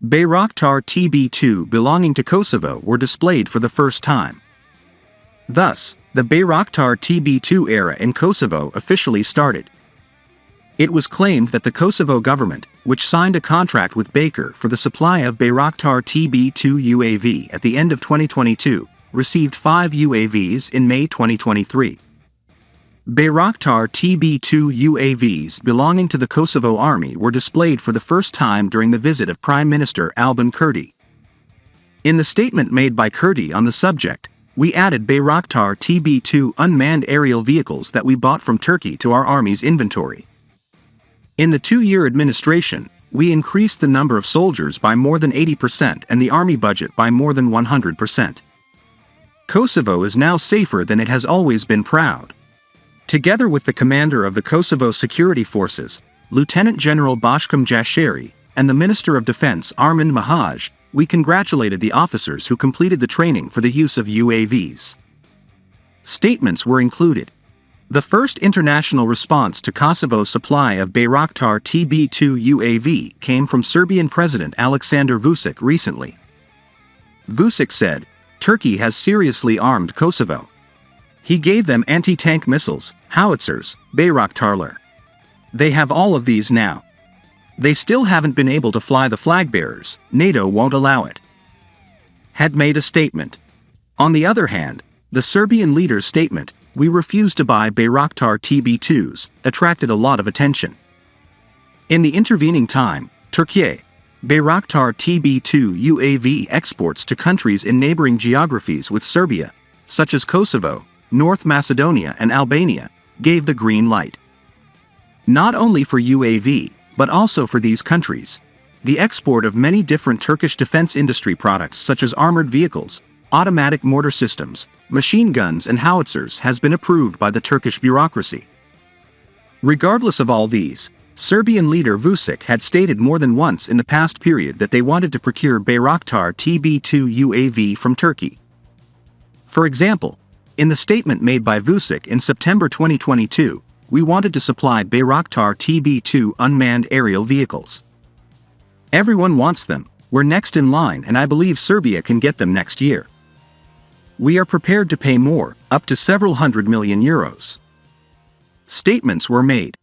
Bayraktar TB2 belonging to Kosovo were displayed for the first time. Thus, the Bayraktar TB2 era in Kosovo officially started. It was claimed that the Kosovo government, which signed a contract with BAYKAR for the supply of Bayraktar TB2 UAV at the end of 2022, received 5 UAVs in May 2023. Bayraktar TB2 UAVs belonging to the Kosovo Army were displayed for the first time during the visit of Prime Minister Albin Kurti. In the statement made by Kurti on the subject, we added Bayraktar TB2 unmanned aerial vehicles that we bought from Turkey to our Army's inventory. In the 2-year administration, we increased the number of soldiers by more than 80% and the Army budget by more than 100%. Kosovo is now safer than it has always been proud. Together with the commander of the Kosovo Security Forces, Lieutenant General Bashkim Jashari, and the Minister of Defense Armin Mahaj, we congratulated the officers who completed the training for the use of UAVs. Statements were included. The first international response to Kosovo's supply of Bayraktar TB2 UAV came from Serbian President Aleksandar Vučić recently. Vučić said, "Turkey has seriously armed Kosovo. He gave them anti-tank missiles, howitzers, Bayraktarlar. They have all of these now. They still haven't been able to fly the flag bearers, NATO won't allow it," had made a statement. On the other hand, the Serbian leader's statement, "We refuse to buy Bayraktar TB2s, attracted a lot of attention. In the intervening time, Turkey, Bayraktar TB2 UAV exports to countries in neighboring geographies with Serbia, such as Kosovo, North Macedonia and Albania, gave the green light. Not only for UAV, but also for these countries, the export of many different Turkish defense industry products such as armored vehicles, automatic mortar systems, machine guns and howitzers has been approved by the Turkish bureaucracy. Regardless of all these, Serbian leader Vučić had stated more than once in the past period that they wanted to procure Bayraktar TB2 UAV from Turkey. For example, in the statement made by Vučić in September 2022, "We wanted to supply Bayraktar TB2 unmanned aerial vehicles. Everyone wants them, we're next in line and I believe Serbia can get them next year. We are prepared to pay more, up to several €100 million." Statements were made.